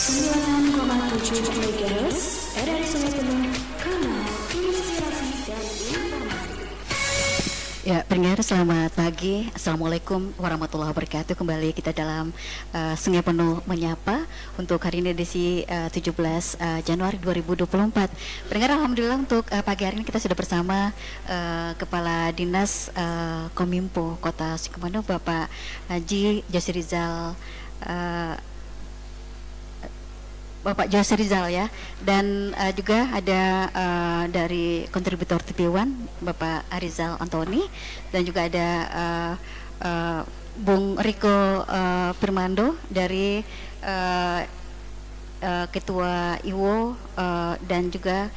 9,7 MHz RRI Solo, kanal inspirasi dan informasi. Ya, pendengar selamat pagi. Assalamualaikum warahmatullahi wabarakatuh. Kembali kita dalam Sungai Penuh Menyapa untuk hari ini edisi 17 Januari 2024. Pendengar, alhamdulillah untuk pagi hari ini kita sudah bersama Kepala Dinas Kominfo Kota Sukabumi, Bapak Haji Jose Rizal, Bapak Jose Rizal ya, dan juga ada dari kontributor TV One Bapak Arizal Antoni, dan juga ada Bung Riko Firmando dari Ketua IWO dan juga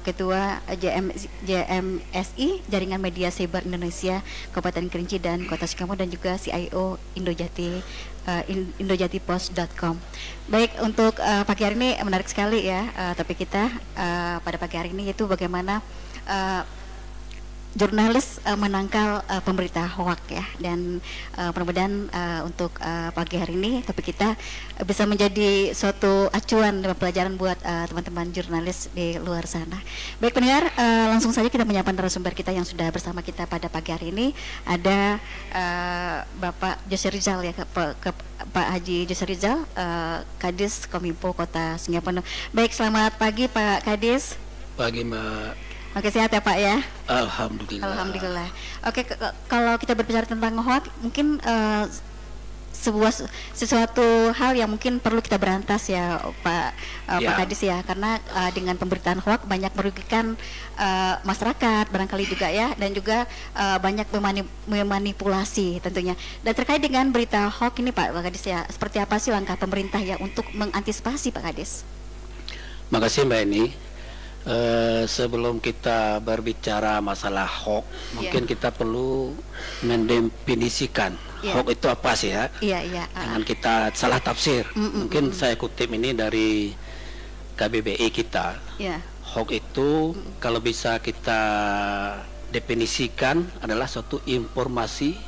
Ketua JMSI Jaringan Media Cyber Indonesia Kabupaten Kerinci dan Kota Sukabumi, dan juga CIO indojatipos.com. Baik, untuk pagi hari ini menarik sekali ya topik kita pada pagi hari ini, yaitu bagaimana jurnalis menangkal pemberita hoak ya, dan mudah-mudahan untuk pagi hari ini topik kita bisa menjadi suatu acuan dan pelajaran buat teman-teman jurnalis di luar sana. Baik pendengar, langsung saja kita menyapa narasumber kita yang sudah bersama kita pada pagi hari ini. Ada Bapak Jose Rizal ya, Pak Haji Jose Rizal, Kadis Kominfo Kota Sungai Penuh. Baik, selamat pagi Pak Kadis. Pagi Mbak. Oke, sehat ya Pak ya? Alhamdulillah. Alhamdulillah. Oke, kalau kita berbicara tentang hoax, mungkin sesuatu hal yang mungkin perlu kita berantas ya Pak Kadis ya, karena dengan pemberitaan hoax banyak merugikan masyarakat barangkali juga ya, dan juga banyak memanipulasi tentunya. Dan terkait dengan berita hoax ini Pak Kadis ya, seperti apa sih langkah pemerintah ya untuk mengantisipasi Pak Kadis? Makasih Mbak Eni. Sebelum kita berbicara masalah hoax, mungkin kita perlu mendefinisikan hoax itu apa sih ya. Jangan kita salah tafsir. Mungkin saya kutip ini dari KBBI kita. Hoax itu kalau bisa kita definisikan adalah suatu informasi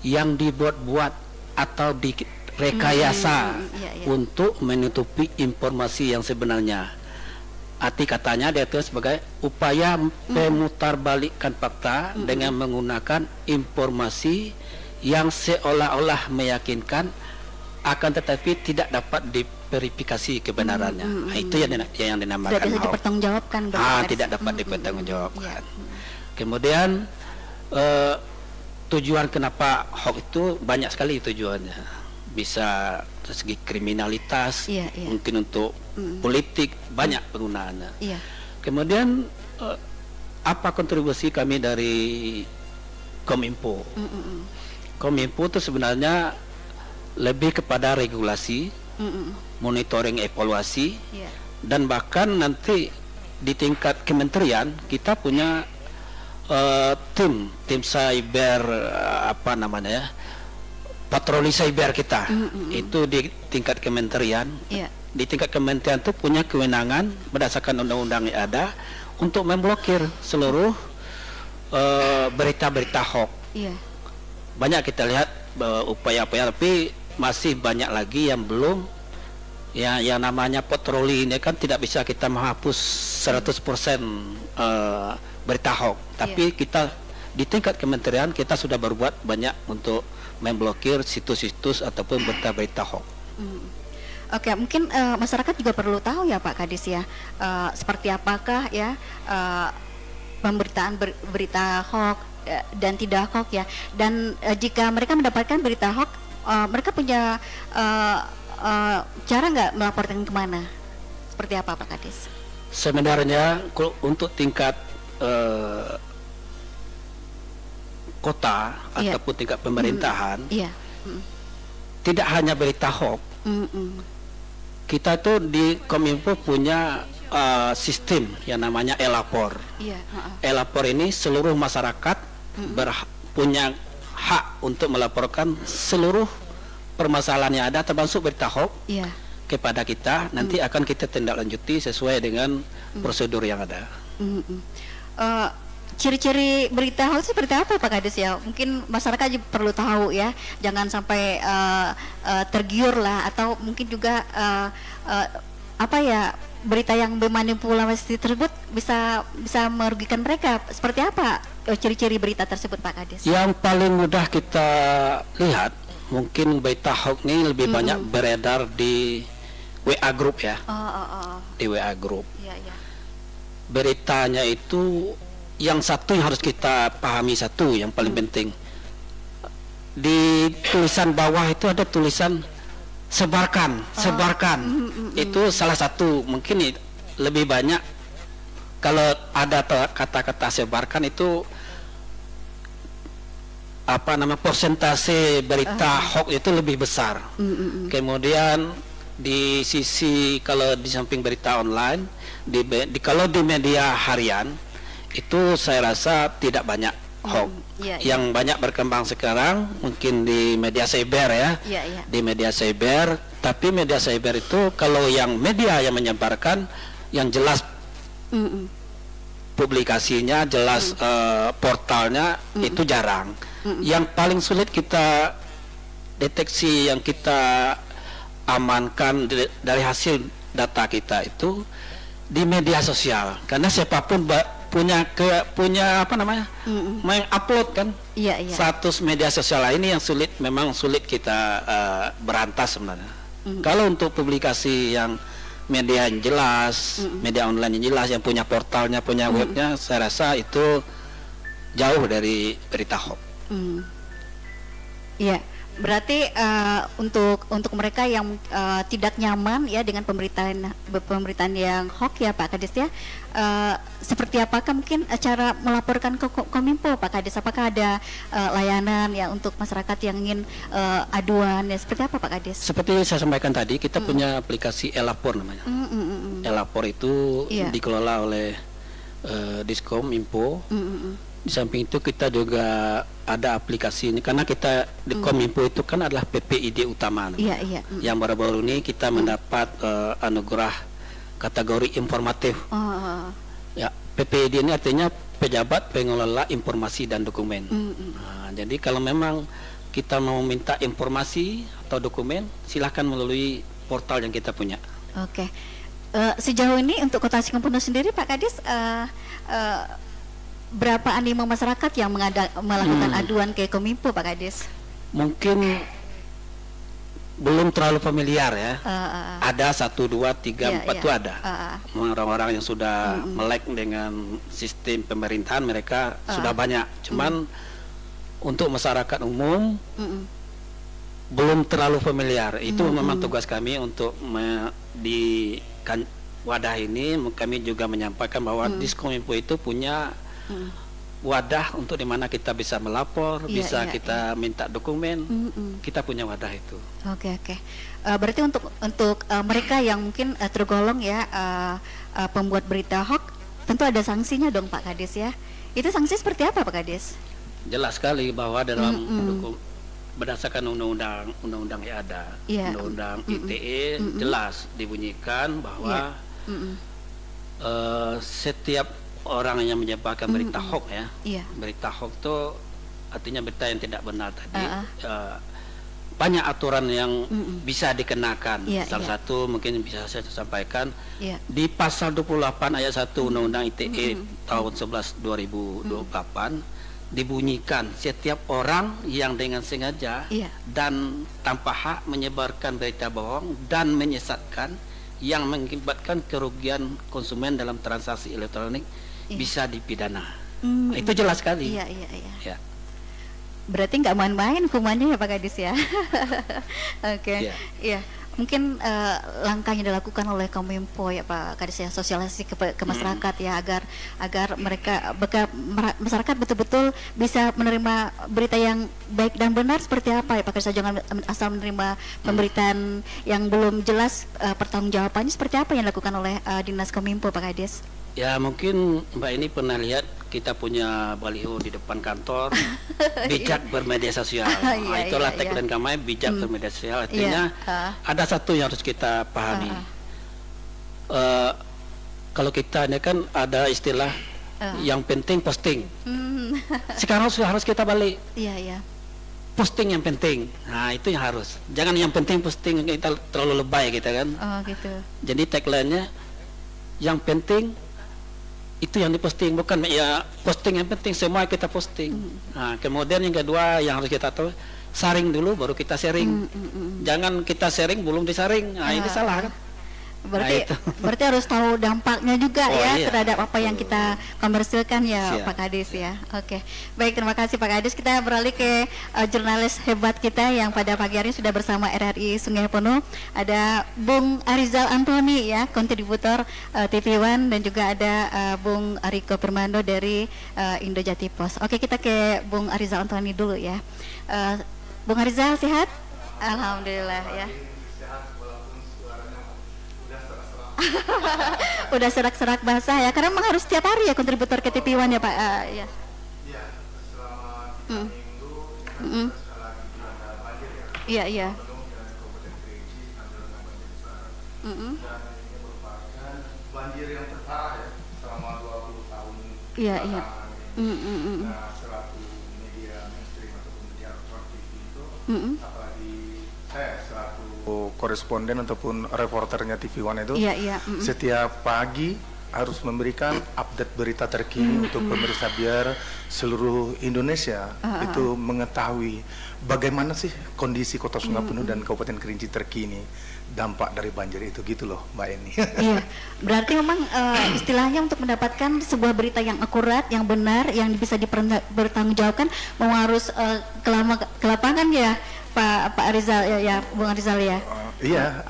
yang dibuat-buat atau direkayasa untuk menutupi informasi yang sebenarnya. Arti katanya dia itu sebagai upaya memutarbalikkan fakta dengan menggunakan informasi yang seolah-olah meyakinkan, akan tetapi tidak dapat diverifikasi kebenarannya. Nah, itu yang dinamakan tidak bisa dipertanggungjawabkan. Tidak dapat dipertanggungjawabkan. Kemudian tujuan kenapa hoax itu banyak sekali tujuannya. Bisa dari segi kriminalitas, mungkin untuk politik, banyak penggunaannya. Kemudian apa kontribusi kami dari Kominfo? Kominfo itu sebenarnya lebih kepada regulasi, monitoring, evaluasi, dan bahkan nanti di tingkat kementerian kita punya tim cyber patroli cyber kita. Itu di tingkat kementerian. Di tingkat kementerian itu punya kewenangan berdasarkan undang-undang yang ada untuk memblokir seluruh berita-berita hoax. Banyak kita lihat upaya-upaya, tapi masih banyak lagi yang belum. Yang namanya patroli ini kan tidak bisa kita menghapus 100% berita hoax. Tapi kita di tingkat kementerian kita sudah berbuat banyak untuk memblokir situs-situs ataupun berita-berita hoax. Oke, mungkin masyarakat juga perlu tahu ya Pak Kadis ya, seperti apakah ya pemberitaan berita hoax dan tidak hoax ya, dan jika mereka mendapatkan berita hoax, mereka punya cara nggak melaporkan kemana? Seperti apa Pak Kadis? Sebenarnya untuk tingkat kota ataupun tingkat pemerintahan, tidak hanya berita hoax. Kita tuh di Kominfo punya sistem yang namanya e-lapor. E-lapor ini seluruh masyarakat punya hak untuk melaporkan seluruh permasalahan yang ada, termasuk berita hoax, kepada kita. Nanti akan kita tindak lanjuti sesuai dengan prosedur yang ada. ciri-ciri berita hoax seperti apa Pak Kades ya? Mungkin masyarakat juga perlu tahu ya, jangan sampai tergiur lah, atau mungkin juga apa ya, berita yang bermanipulasi tersebut bisa merugikan mereka. Seperti apa ciri-ciri berita tersebut Pak Kades? Yang paling mudah kita lihat, mungkin berita hoax ini lebih banyak beredar di WA group ya. Di WA group. Iya, iya. Beritanya itu yang satu yang harus kita pahami, satu yang paling penting, di tulisan bawah itu ada tulisan sebarkan. Itu salah satu, mungkin lebih banyak kalau ada kata-kata sebarkan itu apa nama, persentase berita hoax itu lebih besar. Kemudian di sisi, kalau di samping berita online, kalau di media harian itu saya rasa tidak banyak hoax. Yang banyak berkembang sekarang mungkin di media cyber ya. Di media cyber, tapi media cyber itu kalau yang media yang menyebarkan yang jelas publikasinya, jelas portalnya itu jarang. Yang paling sulit kita deteksi, yang kita amankan dari hasil data kita itu di media sosial, karena siapapun punya apa namanya, mengupload kan. Status media sosial ini yang memang sulit kita berantas sebenarnya. Kalau untuk publikasi yang media yang jelas, media online yang jelas, yang punya portalnya, punya webnya, saya rasa itu jauh dari berita hoax. Iya. Berarti untuk mereka yang tidak nyaman ya dengan pemberitaan yang hoax ya Pak Kades ya, seperti apakah mungkin cara melaporkan ke Kominfo Pak Kades? Apakah ada layanan ya untuk masyarakat yang ingin aduan ya, seperti apa Pak Kades? Seperti saya sampaikan tadi, kita punya aplikasi Elapor namanya. Elapor itu dikelola oleh Diskominfo. Di samping itu kita juga ada aplikasi ini, karena kita di Kominfo itu kan adalah PPID utama. Yang baru-baru ini kita mendapat anugerah kategori informatif. Ya, PPID ini artinya pejabat pengelola informasi dan dokumen. Nah, jadi kalau memang kita mau minta informasi atau dokumen, silahkan melalui portal yang kita punya. Oke. Sejauh ini untuk Kota Singapura sendiri Pak Kades, berapa animo masyarakat yang melakukan aduan ke Kominfo Pak Kades? Mungkin belum terlalu familiar ya. Ada 1, 2, 3, 4 itu ada. Orang-orang yang sudah melek dengan sistem pemerintahan, mereka sudah banyak. Cuman untuk masyarakat umum belum terlalu familiar. Itu memang tugas kami untuk di wadah ini. Kami juga menyampaikan bahwa Diskominfo itu punya wadah untuk dimana kita bisa melapor, bisa kita minta dokumen. Kita punya wadah itu. Oke. Berarti untuk mereka yang mungkin tergolong ya pembuat berita hoax, tentu ada sanksinya dong Pak Kades ya. Itu sanksi seperti apa Pak Kades? Jelas sekali bahwa dalam berdasarkan undang-undang yang ada, undang-undang ITE jelas dibunyikan bahwa setiap orang yang menyebarkan berita hoax ya, berita hoax itu artinya berita yang tidak benar tadi, banyak aturan yang bisa dikenakan. Salah satu mungkin bisa saya sampaikan di pasal 28 ayat 1 Undang-Undang ITE tahun 11 2028 dibunyikan setiap orang yang dengan sengaja dan tanpa hak menyebarkan berita bohong dan menyesatkan yang mengakibatkan kerugian konsumen dalam transaksi elektronik bisa dipidana. Itu jelas sekali. Ya. Berarti nggak main-main hukumannya ya Pak Kades ya. Oke. Iya. Mungkin langkah yang dilakukan oleh Kominfo ya Pak Kades ya, sosialisasi ke masyarakat ya, agar masyarakat betul-betul bisa menerima berita yang baik dan benar seperti apa ya Pak Kades. Jangan asal menerima pemberitaan yang belum jelas, pertanggungjawabannya seperti apa yang dilakukan oleh Dinas Kominfo Pak Kades. Ya, mungkin Mbak ini pernah lihat kita punya baliho di depan kantor, bijak bermedia sosial. Itulah tagline kami, bijak bermedia sosial. Artinya ada satu yang harus kita pahami. Kalau kita ini kan ada istilah Yang penting posting. Hmm. Sekarang harus kita balik. Iya, iya. Posting yang penting. Nah, itu yang harus. Jangan yang penting posting, kita terlalu lebay kita kan. Oh, gitu. Jadi tagline-nya yang penting itu yang diposting, bukan ya posting yang penting, semua kita posting. Nah, kemudian yang kedua yang harus kita tahu, saring dulu baru kita sharing. Jangan kita sharing belum disaring. Nah, ini salah kan? Berarti Nah, berarti harus tahu dampaknya juga ya iya. terhadap apa yang kita komersilkan ya. Siap. Pak Kadis ya. Oke. Baik, terima kasih Pak Kadis. Kita beralih ke jurnalis hebat kita yang pada pagi hari ini sudah bersama RRI Sungai Penuh. Ada Bung Arizal Antoni ya, kontributor TV One, dan juga ada Bung Ariko Permando dari Indojati Pos. Oke, kita ke Bung Arizal Antoni dulu ya. Bung Arizal sehat? Alhamdulillah ya. Udah serak-serak basah ya, karena memang harus setiap hari ya kontributor ke TV One ya Pak. Ya. Iya, selama 3 minggu Mm-mm. kita lagi dilanda banjir ya. Iya, iya. Penuh dan Kabupaten Kerinci terendam banjir besar. Mm-mm. Dan ini merupakan banjir yang terparah ya selama 20 tahun Iya, iya. belakangan ini. Mm-mm. Nah, selaku media mainstream ataupun media elektronik TV itu, Mm-mm. apalagi saya selaku koresponden ataupun reporternya TV One itu, Iya, iya. Mm-mm. setiap pagi harus memberikan update berita terkini untuk pemirsa biar seluruh Indonesia itu mengetahui bagaimana sih kondisi Kota Sungai Penuh dan Kabupaten Kerinci terkini dampak dari banjir itu, gitu loh Mbak Eni. Iya, berarti memang istilahnya untuk mendapatkan sebuah berita yang akurat, yang benar, yang bisa dipertanggungjawabkan, memang harus ke lapangan ya, Pak Arizal ya, Bung Arizal ya. Iya,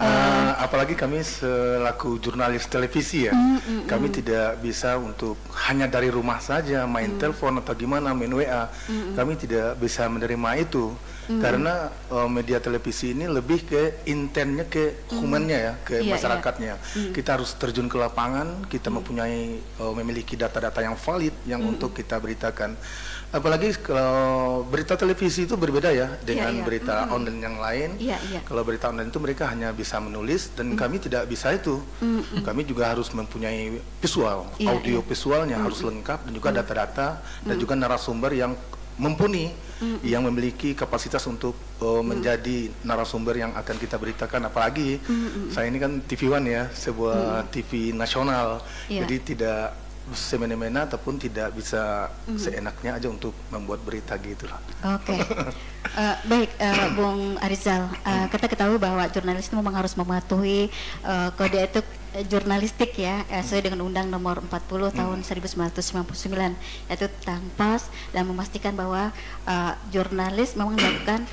apalagi kami selaku jurnalis televisi ya, kami tidak bisa untuk hanya dari rumah saja main telepon atau gimana, main WA, kami tidak bisa menerima itu. Karena media televisi ini lebih ke intentnya, ke humannya ya, ke Iya, masyarakatnya. Kita harus terjun ke lapangan, kita mempunyai memiliki data-data yang valid yang untuk kita beritakan. Apalagi kalau berita televisi itu berbeda ya dengan Iya, iya. berita online yang lain. Iya, iya. Kalau berita online itu mereka hanya bisa menulis dan kami tidak bisa itu. Kami juga harus mempunyai visual, Iya, audio iya. visualnya harus lengkap, dan juga data-data dan juga narasumber yang mumpuni, yang memiliki kapasitas untuk menjadi narasumber yang akan kita beritakan. Apalagi saya ini kan TV One ya, sebuah TV nasional, Iya. jadi tidak semena-mena ataupun tidak bisa seenaknya aja untuk membuat berita gitu lah. Oke. Baik, Bung Arizal, kita ketahui bahwa jurnalis itu memang harus mematuhi kode etik jurnalistik ya, sesuai dengan Undang Nomor 40 Tahun 1999, yaitu tentang pers, dan memastikan bahwa jurnalis memang melakukan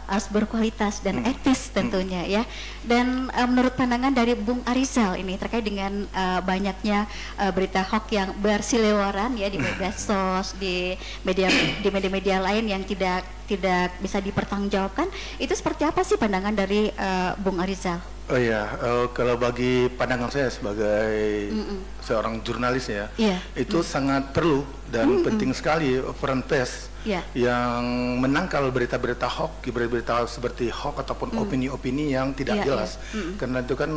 harus berkualitas dan etis tentunya ya. Dan menurut pandangan dari Bung Arizal ini terkait dengan banyaknya berita hoax yang berseliweran ya di medsos, di media-media lain yang tidak bisa dipertanggungjawabkan, itu seperti apa sih pandangan dari Bung Arizal? Oh iya, kalau bagi pandangan saya sebagai seorang jurnalis ya, Iya. itu sangat perlu dan penting sekali peran pers Iya. yang menangkal berita-berita hoax, berita seperti hoax ataupun opini-opini yang tidak Iya, jelas. iya. Karena itu kan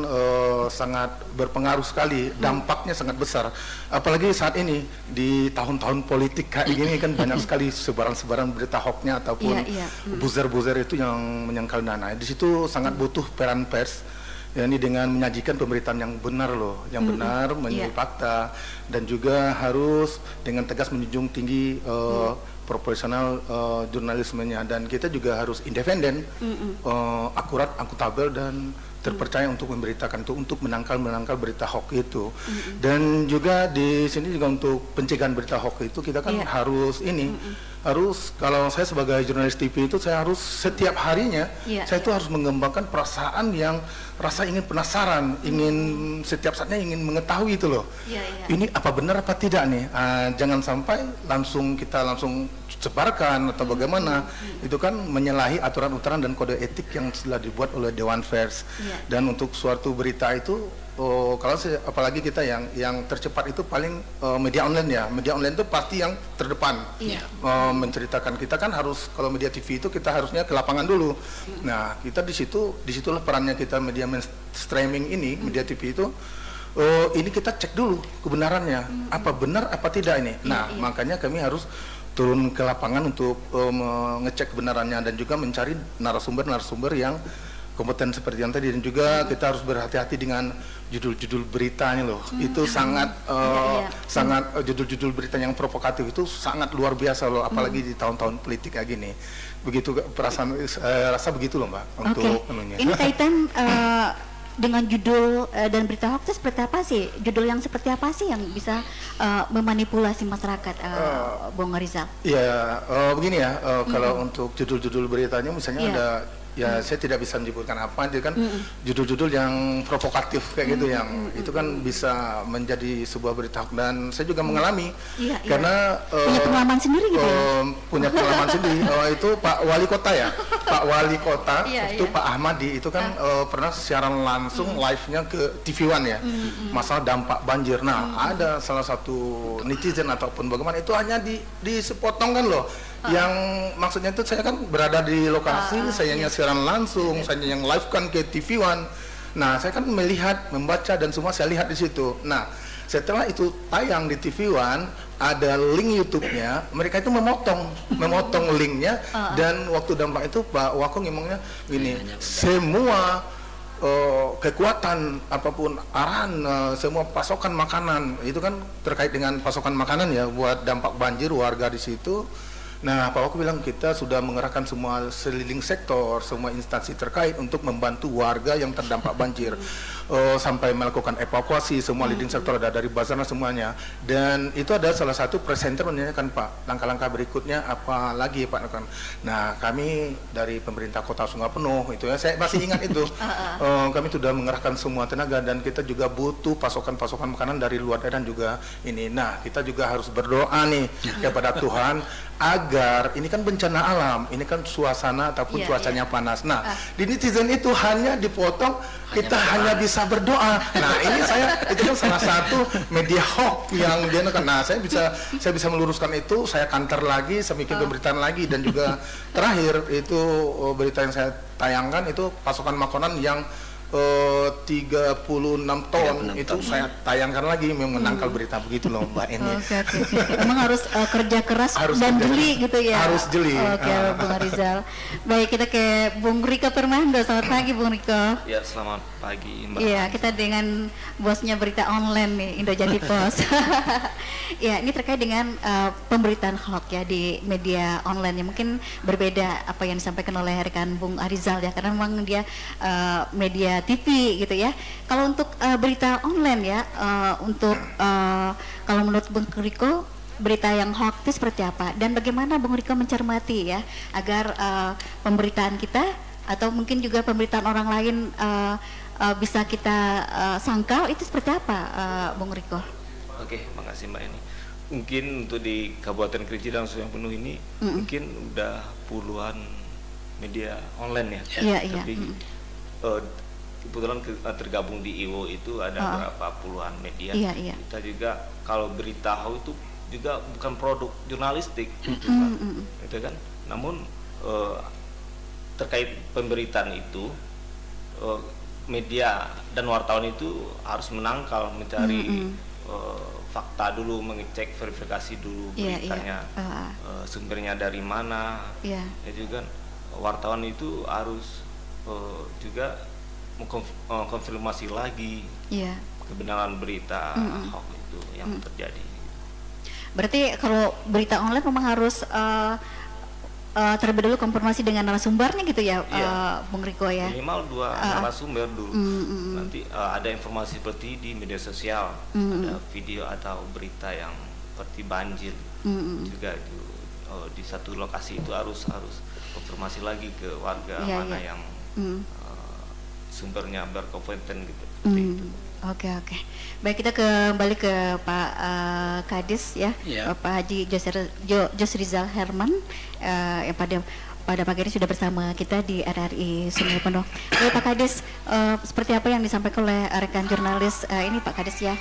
sangat berpengaruh sekali, dampaknya sangat besar. Apalagi saat ini di tahun-tahun politik kayak gini kan banyak sekali sebaran-sebaran berita hoaxnya ataupun Iya, iya. buzzer-buzzer itu yang menyangkal dana. Di situ sangat butuh peran pers. Ya, ini dengan menyajikan pemberitaan yang benar loh, yang benar, menurut Iya. fakta, dan juga harus dengan tegas menjunjung tinggi profesional jurnalismenya, dan kita juga harus independen, akurat, akuntabel, dan terpercaya untuk memberitakan itu, untuk menangkal berita hoax itu. Dan juga di sini juga untuk pencegahan berita hoax itu kita kan Iya. harus ini, harus, kalau saya sebagai jurnalis TV itu saya harus setiap harinya Iya, saya itu harus mengembangkan perasaan yang rasa ingin penasaran, ingin setiap saatnya ingin mengetahui itu loh. Iya, iya. Ini apa benar apa tidak nih? Jangan sampai kita langsung sebarkan atau bagaimana. Itu kan menyalahi aturan-aturan dan kode etik yang sudah dibuat oleh Dewan Pers. Iya. Dan untuk suatu berita itu, apalagi kita yang tercepat itu paling media online ya. Media online itu pasti yang terdepan. Iya. Menceritakan, kita kan harus, kalau media TV itu kita harusnya ke lapangan dulu. Nah, kita disitulah perannya kita media streaming ini, media TV itu ini kita cek dulu kebenarannya, apa benar apa tidak ini. Nah, makanya kami harus turun ke lapangan untuk mengecek kebenarannya dan juga mencari narasumber-narasumber yang kompeten seperti yang tadi, dan juga kita harus berhati-hati dengan judul-judul beritanya loh. Itu sangat sangat judul-judul berita yang provokatif itu sangat luar biasa loh, apalagi di tahun-tahun politik kayak gini. Begitu perasaan rasa begitu loh Mbak untuk anunya. Ini kaitan dengan judul dan berita hoax itu seperti apa sih? Judul yang seperti apa sih yang bisa memanipulasi masyarakat, Bung Rizal? Ya, begini ya, kalau untuk judul-judul beritanya misalnya ada, ya saya tidak bisa menyebutkan apa, itu kan judul-judul yang provokatif kayak gitu, yang itu kan bisa menjadi sebuah berita hoax, dan saya juga mengalami karena punya pengalaman sendiri gitu ya? Punya pengalaman sendiri. Itu Pak Wali Kota ya, Pak Wali Kota itu Pak Ahmadi itu kan pernah siaran langsung live-nya ke TV One ya, masalah dampak banjir. Nah, ada salah satu netizen ataupun bagaimana itu hanya disepotong kan loh. Yang maksudnya itu saya kan berada di lokasi, saya siaran langsung, saya yang live kan ke TV One. Nah, saya kan melihat, membaca dan semua saya lihat di situ. Nah, setelah itu tayang di TV One, ada link YouTube-nya, mereka itu memotong linknya, dan waktu dampak itu Pak Wako ngomongnya gini, semua kekuatan apapun arahan, semua pasokan makanan itu kan terkait dengan pasokan makanan ya buat dampak banjir warga di situ. Nah, Pak Wako bilang kita sudah mengerahkan semua seliling sektor, semua instansi terkait untuk membantu warga yang terdampak banjir, sampai melakukan evakuasi semua leading sektor, ada dari Basarnas semuanya. Dan itu ada salah satu presenter menanyakan, Pak, langkah-langkah berikutnya apa lagi Pak? Nah, kami dari pemerintah Kota Sungai Penuh itu ya, saya masih ingat itu, kami sudah mengerahkan semua tenaga, dan kita juga butuh pasokan-pasokan makanan dari luar daerah juga ini. Nah, kita juga harus berdoa nih kepada Tuhan agar ini kan bencana alam, ini kan suasana ataupun cuacanya panas. Nah, di netizen itu hanya dipotong, kita hanya bisa berdoa. Nah, ini itu kan salah satu media hoax yang dia kan. Nah, saya bisa meluruskan itu, saya kantor lagi, saya bikin pemberitaan lagi, dan juga terakhir itu berita yang saya tayangkan itu pasokan makanan yang 36 ton itu saya tayangkan lagi, menangkal berita begitu loh Mbak ini. Memang harus kerja keras dan jeli gitu ya. Harus jeli. Bung Rizal. Baik, kita ke Bung Riko Permando. Selamat pagi Bung Riko. Ya, selamat pagi Mbak. Iya, kita dengan bosnya berita online nih, Indojati Pos. Ya, ini terkait dengan pemberitaan hoax ya di media online yang mungkin berbeda apa yang disampaikan oleh rekan Bung Arizal ya, karena memang dia media TV gitu ya. Kalau untuk berita online ya, kalau menurut Bung Riko berita yang hoax itu seperti apa, dan bagaimana Bung Riko mencermati ya agar pemberitaan kita atau mungkin juga pemberitaan orang lain bisa kita sangkal itu seperti apa, Bung Riko? Oke, makasih Mbak ini. Mungkin untuk di Kabupaten Kerinci dan Sungai Penuh ini mungkin udah puluhan media online ya. Tapi kebetulan tergabung di IWO itu ada berapa puluhan media. Kita juga kalau berita hoax itu juga bukan produk jurnalistik, gitu kan. Namun terkait pemberitaan itu media dan wartawan itu harus menangkal, mencari fakta dulu, mengecek verifikasi dulu beritanya, sumbernya dari mana. Ya juga wartawan itu harus juga mengkonfirmasi lagi kebenaran berita hoax itu yang terjadi. Berarti kalau berita online memang harus terlebih dulu konfirmasi dengan narasumbernya gitu ya, Bung Riko ya. Minimal 2 narasumber dulu. Nanti ada informasi seperti di media sosial, ada video atau berita yang seperti banjir juga itu di satu lokasi itu harus konfirmasi lagi ke warga mana yang sumbernya berkompeten gitu. Oke. Baik, kita kembali ke Pak Kadis ya, Pak Haji Jos Rizal Herman yang pada pagi ini sudah bersama kita di RRI Sungai Penuh. Baik Pak Kadis, seperti apa yang disampaikan oleh rekan jurnalis ini Pak Kadis ya,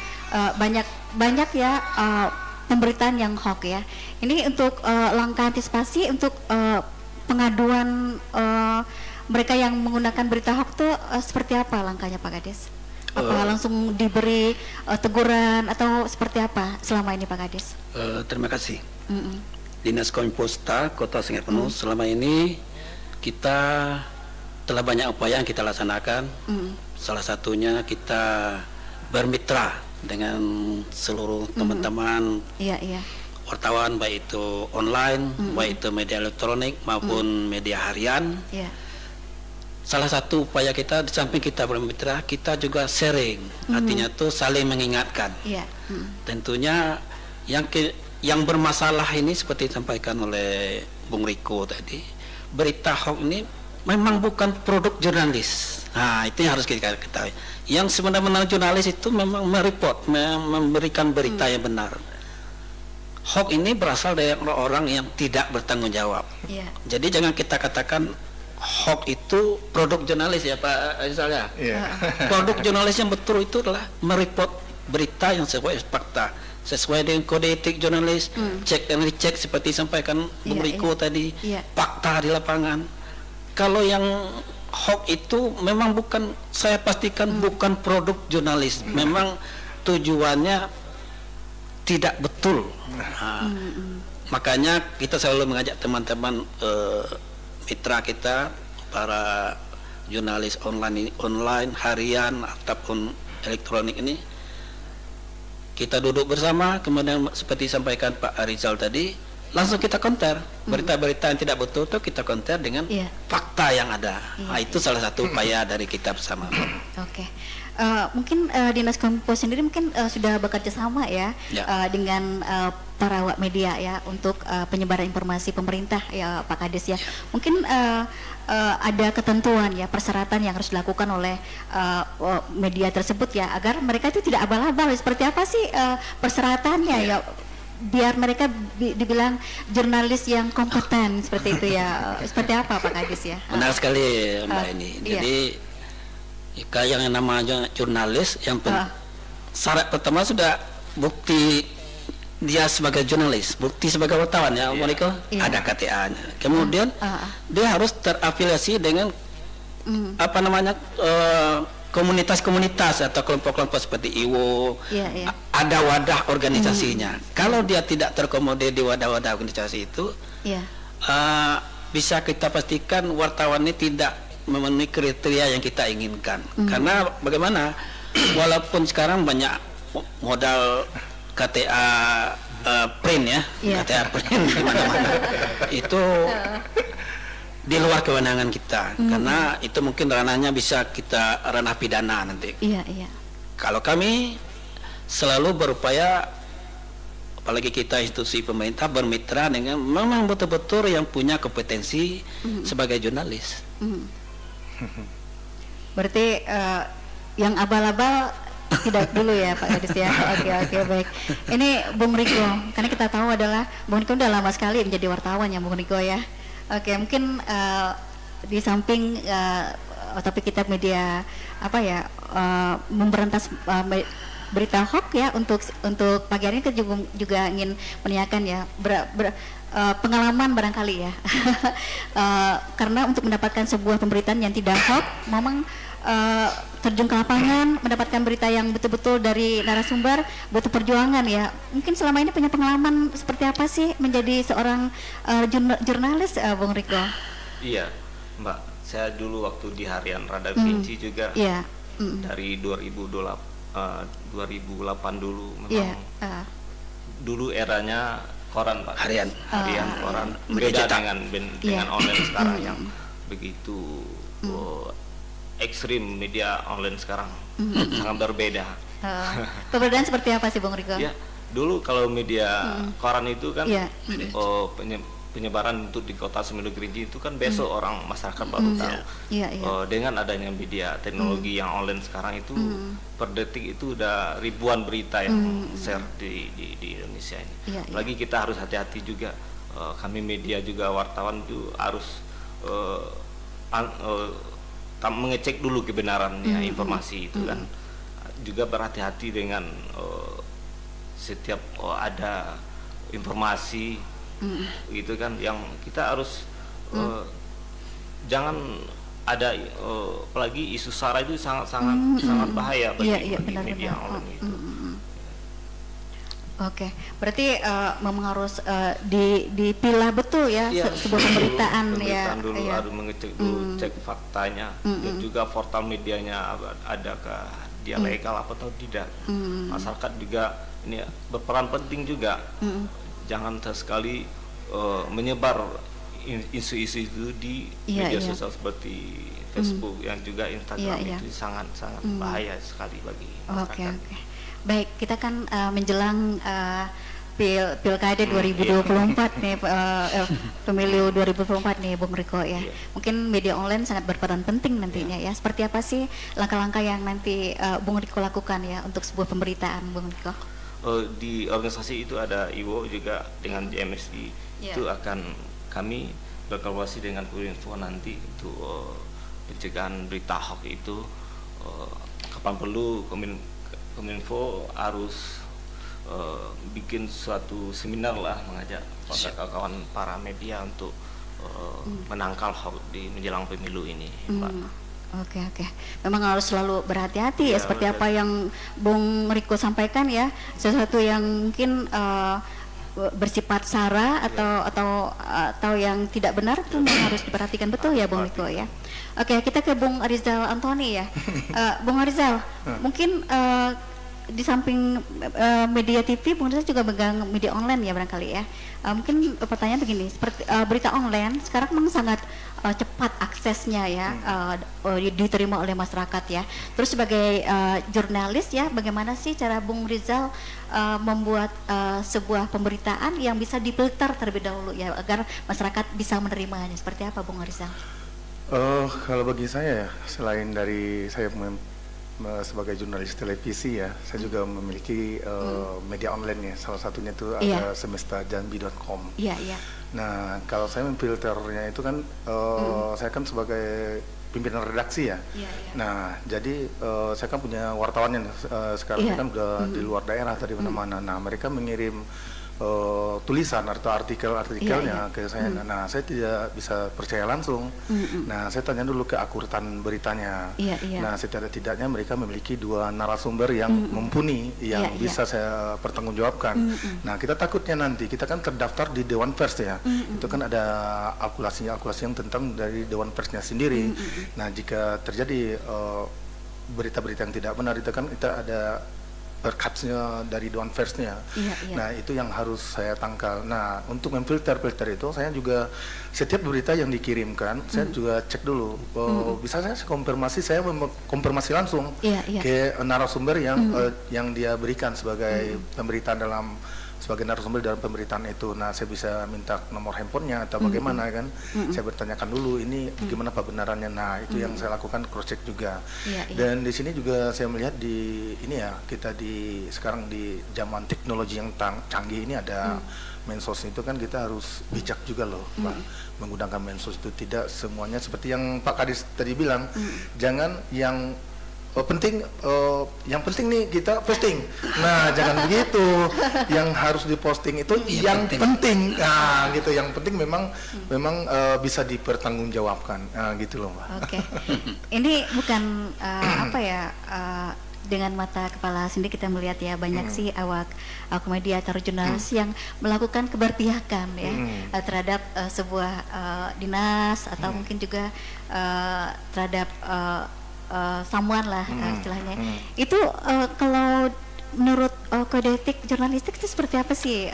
banyak ya pemberitaan yang hoax ya. Ini untuk langkah antisipasi untuk pengaduan mereka yang menggunakan berita hoax itu seperti apa langkahnya Pak Kadis? Apa langsung diberi teguran atau seperti apa selama ini Pak Kadis? Terima kasih. Dinas Kominfo Kota Sungai Penuh selama ini kita telah banyak upaya yang kita laksanakan. Salah satunya kita bermitra dengan seluruh teman-teman wartawan, baik itu online, baik itu media elektronik maupun media harian. Salah satu upaya kita, di samping kita bermitra, kita juga sharing, artinya tuh saling mengingatkan. Tentunya yang bermasalah ini seperti disampaikan oleh Bung Riko tadi, berita hoax ini memang bukan produk jurnalis. Nah, itu yang harus kita ketahui. Yang sebenarnya jurnalis itu memang mereport, memberikan berita yang benar. Hoax ini berasal dari orang yang tidak bertanggung jawab. Jadi jangan kita katakan hoax itu produk jurnalis ya Pak Rizal ya. Produk jurnalis yang betul itu adalah mereport berita yang sesuai fakta, sesuai dengan kode etik jurnalis, cek dan recheck seperti disampaikan Bung Riko tadi, fakta di lapangan. Kalau yang hoax itu memang bukan, saya pastikan bukan produk jurnalis, memang tujuannya tidak betul. Makanya kita selalu mengajak teman-teman mitra kita, para jurnalis online harian ataupun elektronik ini, kita duduk bersama, kemudian seperti disampaikan Pak Arizal tadi, langsung kita counter berita-berita yang tidak betul itu kita counter dengan fakta yang ada. Nah, itu salah satu upaya dari kita bersama. Mungkin Dinas Kominfo sendiri mungkin sudah bekerja sama ya, dengan para awak media ya untuk penyebaran informasi pemerintah ya Pak Kadis ya. Mungkin ada ketentuan ya, persyaratan yang harus dilakukan oleh media tersebut ya, agar mereka itu tidak abal-abal. Seperti apa sih persyaratannya ya, biar mereka dibilang jurnalis yang kompeten seperti itu ya. Seperti apa Pak Kadis ya? Benar sekali Mbak ini. Jadi kayak yang namanya jurnalis, yang syarat pertama sudah bukti dia sebagai jurnalis, bukti sebagai wartawan ya, Monika, ada KTA-nya. Kemudian dia harus terafiliasi dengan apa namanya komunitas-komunitas atau kelompok-kelompok seperti IWO, ada wadah organisasinya. Kalau dia tidak terkomodir di wadah-wadah organisasi itu, bisa kita pastikan wartawan ini tidak memenuhi kriteria yang kita inginkan. Karena bagaimana, walaupun sekarang banyak modal KTA print ya, KTA print di mana-mana, itu di luar kewenangan kita, karena itu mungkin ranahnya bisa kita ranah pidana nanti. Kalau kami selalu berupaya, apalagi kita institusi pemerintah, bermitra dengan memang betul-betul yang punya kompetensi sebagai jurnalis. Berarti yang abal-abal tidak dulu ya Pak Kadis ya. Oke, baik. Ini Bung Riko, karena kita tahu adalah Bung Riko udah lama sekali menjadi wartawan ya Bung Riko ya. Oke, mungkin di samping topik kita media apa ya, memberantas berita hoax ya, untuk pagi hari ini kita juga ingin menanyakan ya pengalaman barangkali ya. Karena untuk mendapatkan sebuah pemberitaan yang tidak hoax, memang terjun ke lapangan, mendapatkan berita yang betul-betul dari narasumber, butuh perjuangan ya. Mungkin selama ini punya pengalaman seperti apa sih menjadi seorang jurnalis, Bung Riko? Iya, Mbak. Saya dulu waktu di harian Radar Kerinci juga dari 2008 dulu memang dulu eranya koran Pak, harian koran, beda dengan online sekarang yang begitu ekstrim. Media online sekarang sangat berbeda. Perbedaan seperti apa sih Bung Riko? Ya, dulu kalau media koran itu kan penyebaran untuk di kota Semeru Kerinci itu kan besok orang masyarakat baru tahu. Dengan adanya media teknologi yang online sekarang itu per detik itu udah ribuan berita yang share di Indonesia ini. Apalagi kita harus hati-hati juga, kami media juga wartawan itu harus mengecek dulu kebenarannya informasi itu kan. Juga berhati-hati dengan setiap ada informasi gitu kan, yang kita harus jangan ada apalagi isu sara itu sangat bahaya bagi media online itu. Oke, berarti memang harus dipilah betul ya, sebuah pemberitaan ya. Dulu harus mengecek dulu, cek faktanya, dan juga portal medianya adakah dia legal atau tidak. Masyarakat juga ini berperan penting juga. Jangan sekali menyebar isu-isu itu di media sosial seperti Facebook yang juga Instagram itu sangat bahaya sekali bagi masyarakat. Oke. Baik, kita kan menjelang Pilkada 2024 nih, pemilu 2024 nih Bung Riko ya. Mungkin media online sangat berperan penting nantinya ya. Seperti apa sih langkah-langkah yang nanti Bung Riko lakukan ya untuk sebuah pemberitaan, Bung Riko? Di organisasi itu ada IWO juga dengan JMSI. Itu akan kami berkolaborasi dengan Kominfo nanti untuk pencegahan berita hoax itu. Kapan perlu Kominfo harus bikin suatu seminar lah, mengajak kawan-kawan para media untuk menangkal hoax di menjelang pemilu ini, Pak. Oke. Memang harus selalu berhati-hati ya, seperti apa yang Bung Riko sampaikan ya, sesuatu yang mungkin bersifat sara atau yang tidak benar itu harus diperhatikan betul ya Bung Riko ya. Oke, kita ke Bung Arizal Antoni ya. Bung Arizal, mungkin di samping media TV, Bung Arizal juga megang media online ya barangkali ya. Mungkin pertanyaan begini, seperti berita online sekarang memang sangat cepat aksesnya ya, diterima oleh masyarakat ya. Terus sebagai jurnalis ya, bagaimana sih cara Bung Rizal membuat sebuah pemberitaan yang bisa difilter terlebih dahulu ya, agar masyarakat bisa menerimanya? Seperti apa Bung Rizal? Kalau bagi saya, selain dari saya sebagai jurnalis televisi ya, saya juga memiliki media online ya. Salah satunya itu ada semestajambi.com. Nah, kalau saya memfilternya itu kan saya kan sebagai pimpinan redaksi ya. Nah, jadi saya kan punya wartawannya sekarang kan udah di luar daerah tadi mana-mana. Nah, mereka mengirim tulisan atau artikelnya ke saya. Nah, saya tidak bisa percaya langsung. Nah, saya tanya dulu ke akuratan beritanya. Nah, setidak-tidaknya mereka memiliki 2 narasumber yang mumpuni yang bisa saya pertanggungjawabkan. Nah, kita takutnya nanti kita kan terdaftar di Dewan Pers ya. Itu kan ada alkulasi yang tentang dari Dewan Persnya sendiri. Nah, jika terjadi berita-berita yang tidak benar itu kan kita ada perkapsnya dari Dewan Persnya. Nah, itu yang harus saya tangkal. Nah, untuk memfilter itu saya juga setiap berita yang dikirimkan saya juga cek dulu. Bisa saya konfirmasi langsung ke narasumber yang dia berikan sebagai pemberitaan sebagai narasumber dalam pemberitaan itu. Nah, saya bisa minta nomor handphonenya atau bagaimana kan. Saya bertanyakan dulu ini gimana kebenarannya. Nah, itu yang saya lakukan, cross check juga. Dan di sini juga saya melihat di ini ya, kita sekarang di zaman teknologi yang canggih ini ada medsos itu kan kita harus bijak juga loh, Pak. Menggunakan medsos itu tidak semuanya seperti yang Pak Kadis tadi bilang. Jangan yang yang penting nih kita posting. Nah, jangan begitu. Yang harus diposting itu yang penting. Nah, gitu. Yang penting memang bisa dipertanggungjawabkan. Nah, gitu loh, Mbak. Oke. Ini bukan apa ya, dengan mata kepala sendiri kita melihat ya, banyak sih awak media atau jurnalis yang melakukan keberpihakan ya terhadap sebuah dinas atau mungkin juga terhadap someone lah istilahnya. Itu kalau menurut kode etik jurnalistik itu seperti apa sih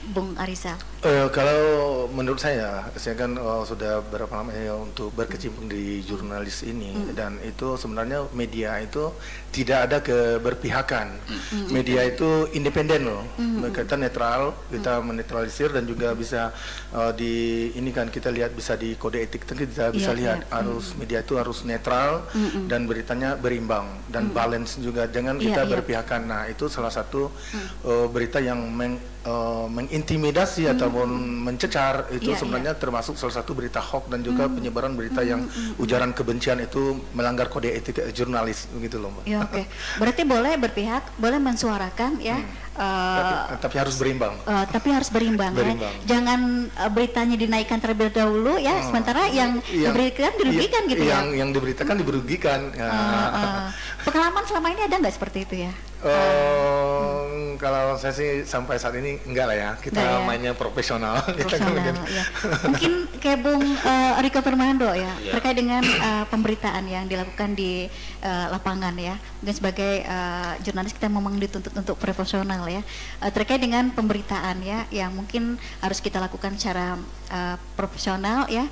Bung Arizal? Kalau menurut saya kan sudah berapa lama ya untuk berkecimpung di jurnalis ini, dan itu sebenarnya media itu tidak ada keberpihakan. Media itu independen loh. Kita netral, kita menetralisir dan juga bisa ini kan kita lihat bisa di kode etik kita bisa lihat harus media itu harus netral dan beritanya berimbang dan balance juga. Jangan kita berpihakan. Nah, itu salah satu berita yang mengintimidasi ataupun mencecar itu sebenarnya termasuk salah satu berita hoax dan juga penyebaran berita yang ujaran kebencian itu melanggar kode etik jurnalis gitu loh, Mbak. Ya, oke. Berarti boleh berpihak, boleh mensuarakan ya tapi harus berimbang. Tapi harus berimbang. Ya. Jangan beritanya dinaikkan terlebih dahulu ya, sementara yang diberikan dirugikan gitu ya. Yang diberitakan dirugikan. Pengalaman selama ini ada nggak seperti itu ya? Kalau saya sih sampai saat ini enggak lah ya. Kita mainnya profesional. Ya. Mungkin kayak Bung Riko Permando ya, terkait dengan pemberitaan yang dilakukan di lapangan ya. Mungkin sebagai jurnalis kita memang dituntut untuk profesional ya. Terkait dengan pemberitaan ya, yang mungkin harus kita lakukan secara profesional ya,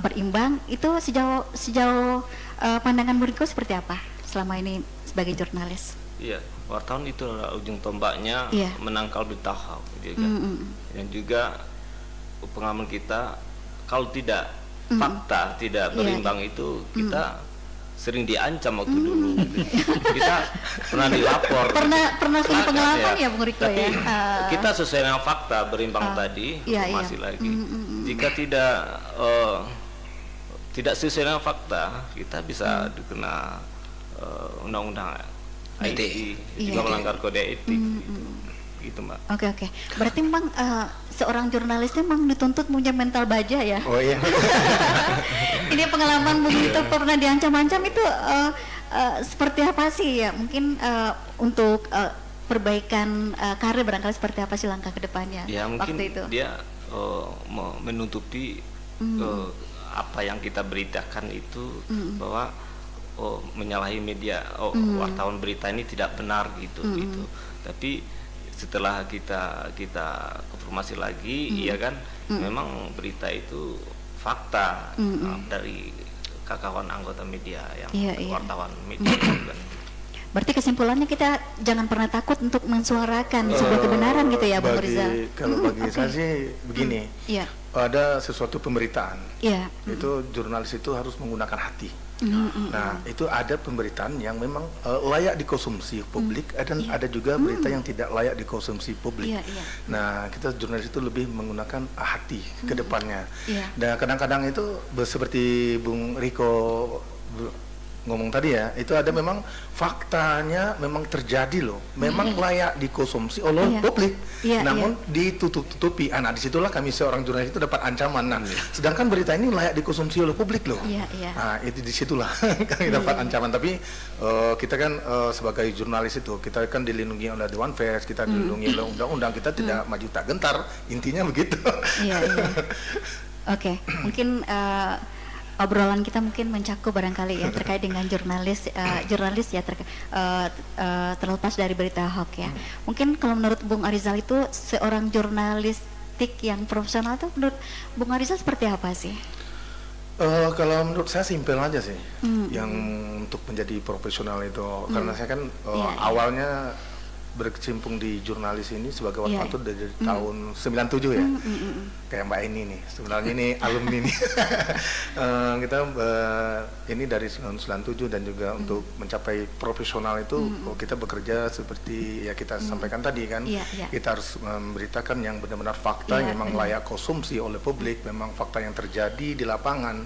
berimbang. Itu sejauh pandangan Bung Riko seperti apa selama ini sebagai jurnalis? Iya, wartawan itu adalah ujung tombaknya menangkal berita hoax, gitu kan. Dan juga pengalaman kita, kalau tidak fakta, tidak berimbang itu kita sering diancam waktu dulu. Gitu. Kita pernah dilapor. Pernah punya pengalaman ya, Bung Riko ya. Kita sesuai dengan fakta berimbang tadi, informasi lagi. Jika tidak sesuai dengan fakta, kita bisa dikena undang-undang IT, juga melanggar kode etik, gitu Mbak. Oke. Berarti memang seorang jurnalisnya memang dituntut punya mental baja ya. Oh iya. Ini pengalaman Bung Riko pernah diancam-ancam itu seperti apa sih ya? Mungkin untuk perbaikan karir barangkali seperti apa sih langkah kedepannya? Ya mungkin waktu itu? Dia menutupi apa yang kita beritakan itu bahwa menyalahi media, wartawan berita ini tidak benar gitu. Tapi setelah kita konfirmasi lagi, ya kan, memang berita itu fakta dari kawan anggota media yang wartawan media. Berarti kesimpulannya kita jangan pernah takut untuk mensuarakan sebuah kebenaran gitu ya, Bung Rizal. Kalau bagi saya sih begini, ada sesuatu pemberitaan, itu jurnalis itu harus menggunakan hati. Nah, itu ada pemberitaan yang memang layak dikonsumsi publik, dan ada juga berita yang tidak layak dikonsumsi publik. Nah, kita jurnalis itu lebih menggunakan hati ke depannya. Dan kadang-kadang itu seperti Bung Riko ngomong tadi ya, itu ada memang faktanya memang terjadi loh, memang layak dikonsumsi oleh publik, namun ditutup-tutupi. Nah, disitulah kami seorang jurnalis itu dapat ancaman. Nah, sedangkan berita ini layak dikonsumsi oleh publik loh. Nah, itu disitulah kami dapat ancaman. Tapi kita kan sebagai jurnalis itu kita kan dilindungi oleh Dewan Pers, kita dilindungi oleh undang-undang, kita tidak maju tak gentar, intinya begitu. Oke, mungkin obrolan kita mungkin mencakup barangkali ya terkait dengan jurnalis ya terlepas dari berita hoax ya. Mungkin kalau menurut Bung Arizal itu seorang jurnalistik yang profesional itu menurut Bung Arizal seperti apa sih? Kalau menurut saya simpel aja sih, yang untuk menjadi profesional itu, karena saya kan awalnya berkecimpung di jurnalis ini sebagai wartawan itu dari tahun 97 ya, kayak Mbak ini nih, sebenarnya ini alumni nih. Kita ini dari 97 dan juga untuk mencapai profesional itu kita bekerja seperti ya kita sampaikan tadi kan, kita harus memberitakan yang benar-benar fakta yang memang layak konsumsi oleh publik, memang fakta yang terjadi di lapangan,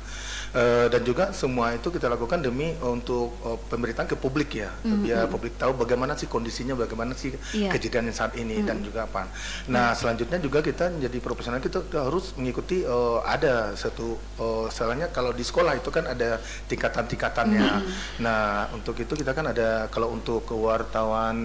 dan juga semua itu kita lakukan demi untuk pemberitaan ke publik ya, biar publik tahu bagaimana sih kondisinya, bagaimana sih kejadian saat ini dan juga apa. Nah, selanjutnya juga kita menjadi profesional, kita harus mengikuti ada satu salahnya kalau di sekolah itu kan ada tingkatan-tingkatannya. Nah, untuk itu kita kan ada, kalau untuk wartawan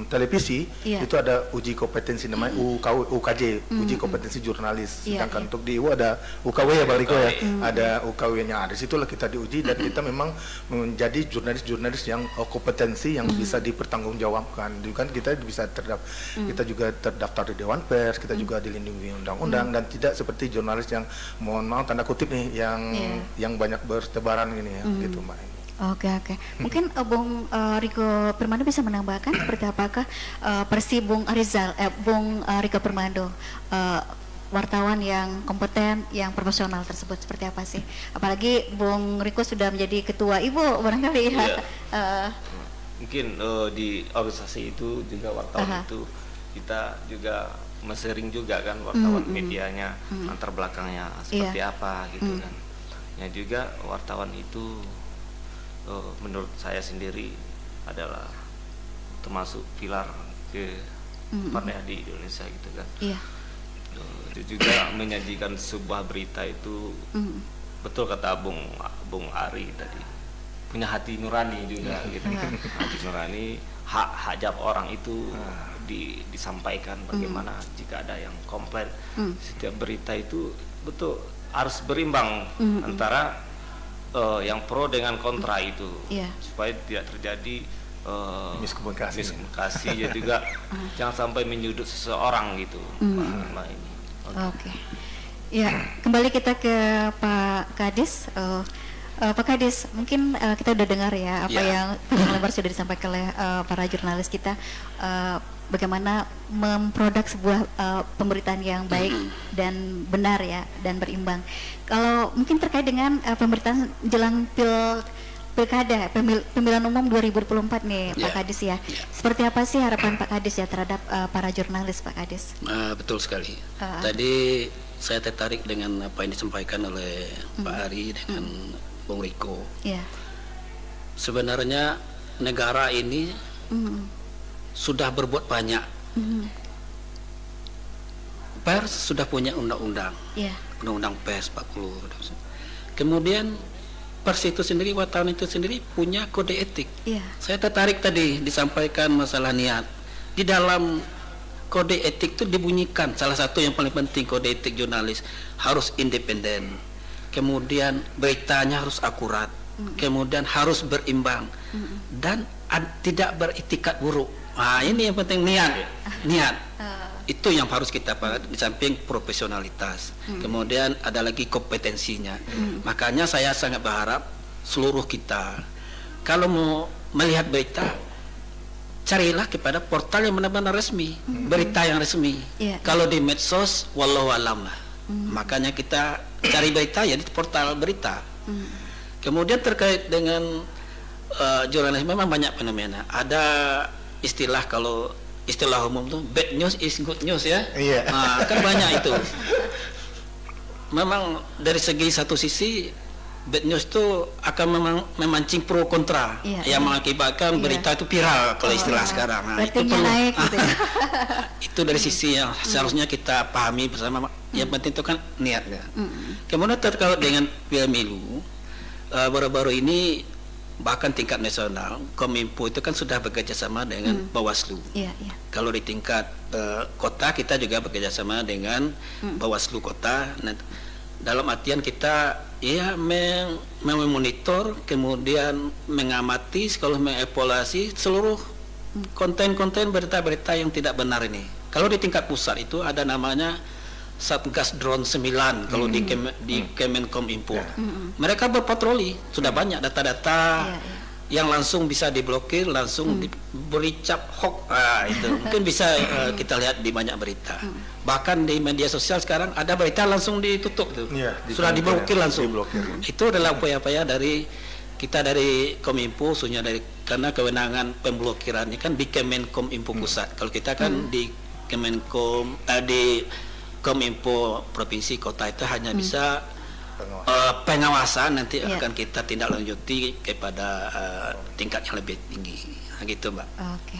televisi itu ada uji kompetensi namanya UKJ, uji kompetensi jurnalis. Sedangkan untuk di U ada UKW ya Bang Riko ya, ada UKW-nya. Di situlah kita diuji dan kita memang menjadi jurnalis-jurnalis yang kompetensi yang bisa dipertanggungjawabkan. Juga kita bisa kita juga terdaftar di Dewan Pers, kita juga dilindungi undang-undang, dan tidak seperti jurnalis yang mohon maaf tanda kutip nih yang banyak bertebaran ini ya, gitu Mbak. Oke. Mungkin Bung Riko Permando bisa menambahkan seperti apakah versi Bung Riko Permando, wartawan yang kompeten, yang profesional tersebut seperti apa sih? Apalagi Bung Riko sudah menjadi ketua Ibu barangkali ya. Mungkin di organisasi itu juga wartawan itu kita juga men-sharing juga kan wartawan medianya, antar belakangnya seperti apa gitu kan. Ya juga wartawan itu menurut saya sendiri adalah termasuk pilar tepatnya di Indonesia gitu kan. Iya. Itu juga menyajikan sebuah berita itu betul kata Bung Ari tadi, punya hati nurani juga gitu kan. Hati nurani, hak jawab orang itu disampaikan bagaimana jika ada yang komplain. Setiap berita itu betul harus berimbang antara yang pro dengan kontra itu, supaya tidak terjadi miskomunikasi ya juga jangan sampai menyudut seseorang gitu. Mbak ini. Oke. Ya, kembali kita ke Pak Kadis. Pak Kadis, mungkin kita udah dengar ya apa yang panjang lebar sudah disampaikan oleh para jurnalis kita, bagaimana memproduk sebuah pemberitaan yang baik dan benar ya, dan berimbang. Kalau mungkin terkait dengan pemberitaan jelang pilkada pemilihan umum 2024 nih Pak Kadis ya, seperti apa sih harapan Pak Kadis ya terhadap para jurnalis, Pak Kadis? Betul sekali. Tadi saya tertarik dengan apa yang disampaikan oleh Pak Ari dengan Bung Riko. Sebenarnya negara ini sudah berbuat banyak. Pers sudah punya undang-undang, undang-undang pers 40. Kemudian pers itu sendiri, wartawan itu sendiri punya kode etik. Saya tertarik tadi disampaikan masalah niat. Di dalam kode etik itu dibunyikan salah satu yang paling penting, kode etik jurnalis harus independen. Kemudian beritanya harus akurat. Kemudian harus berimbang dan tidak beretikat buruk. Nah, ini yang penting, niat. Itu yang harus kita di samping profesionalitas. Kemudian ada lagi kompetensinya. Makanya saya sangat berharap seluruh kita kalau mau melihat berita, carilah kepada portal yang benar-benar resmi, berita yang resmi. Kalau di medsos, wallahu alam. Makanya kita cari berita ya di portal berita. Kemudian terkait dengan jurnalis, memang banyak fenomena. Ada istilah, kalau istilah umum tuh bad news is good news ya. Nah, kan banyak itu. Memang dari segi satu sisi bad news itu akan memancing pro kontra, yang mengakibatkan berita itu viral kalau istilah sekarang. Nah, itu perlu naik, gitu ya. Itu dari sisi yang seharusnya kita pahami bersama. Yang penting itu kan niatnya. Kemudian terkait dengan pemilu, baru-baru ini bahkan tingkat nasional, Kominfo itu kan sudah bekerja sama dengan Bawaslu. Kalau di tingkat kota kita juga bekerja sama dengan Bawaslu kota. Nah, dalam artian kita memonitor, kemudian mengamati, kalau mengevaluasi seluruh konten-konten berita-berita yang tidak benar ini. Kalau di tingkat pusat itu ada namanya Satgas Drone 9 kalau di Kemenkominfo. Mereka berpatroli, sudah banyak data-data yang langsung bisa diblokir, langsung diberi cap hoax. Itu mungkin bisa kita lihat di banyak berita. Bahkan di media sosial sekarang ada berita langsung ditutup tuh. Sudah diblokir langsung. Itu adalah upaya-upaya dari kita dari Kominfo, karena kewenangan pemblokirannya kan di Kemenkominfo pusat. Kalau kita kan di Kominfo provinsi kota itu hanya bisa pengawasan, nanti akan kita tindak lanjuti kepada tingkat yang lebih tinggi. Nah, gitu Mbak. Oke.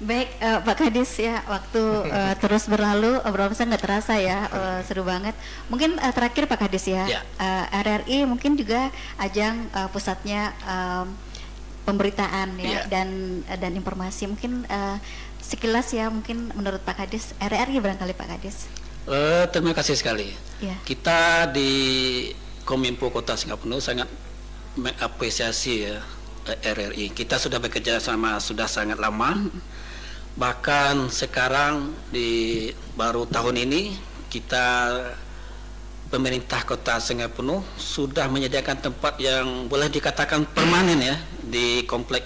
Baik, Pak Kadis ya, waktu terus berlalu, obrolan saya nggak terasa ya, seru banget. Mungkin terakhir Pak Kadis ya, RRI mungkin juga ajang pusatnya pemberitaan ya, dan informasi. Mungkin sekilas ya, mungkin menurut Pak Kadis, RRI barangkali Pak Kadis. Terima kasih sekali. Kita di Kominfo Kota Singapura sangat mengapresiasi ya RRI. Kita sudah bekerja sama sudah sangat lama. Bahkan sekarang baru tahun ini kita pemerintah Kota Singapura sudah menyediakan tempat yang boleh dikatakan permanen ya di komplek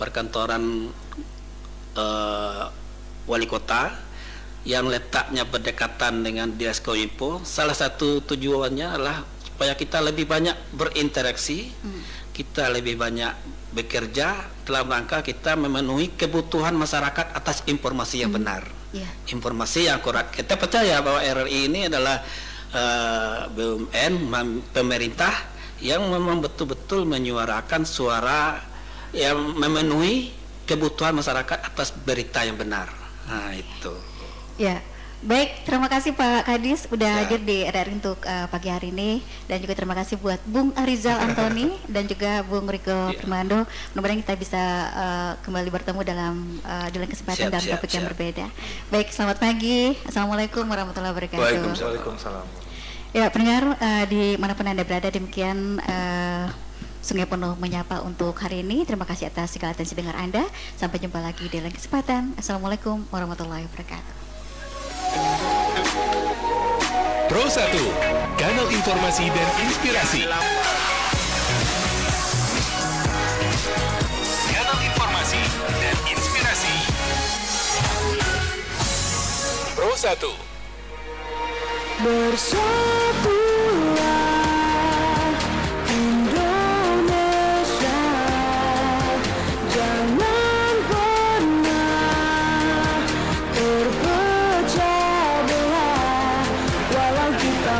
perkantoran wali kota yang letaknya berdekatan dengan Dinas Kominfo. Salah satu tujuannya adalah supaya kita lebih banyak berinteraksi, kita lebih banyak bekerja dalam rangka kita memenuhi kebutuhan masyarakat atas informasi yang benar, informasi yang akurat. Kita percaya bahwa RRI ini adalah BUMN pemerintah yang memang betul-betul menyuarakan suara yang memenuhi kebutuhan masyarakat atas berita yang benar. Nah itu. Ya, baik, terima kasih Pak Kadis udah hadir di RRI untuk pagi hari ini, dan juga terima kasih buat Bung Arizal Antoni dan juga Bung Riko Firmando. Mudah-mudahan kita bisa kembali bertemu dalam kesempatan dan topik yang berbeda. Baik, selamat pagi. Assalamualaikum warahmatullahi wabarakatuh. Waalaikumsalam. Ya, pendengar dimanapun Anda berada, demikian Sungai Penuh menyapa untuk hari ini. Terima kasih atas segala atensi dengar Anda. Sampai jumpa lagi di lain kesempatan. Assalamualaikum warahmatullahi wabarakatuh. Pro 1, kanal informasi dan inspirasi. Kanal informasi dan inspirasi. Pro 1. Bersatulah Indonesia, jangan pernah terpecah belah, walau kita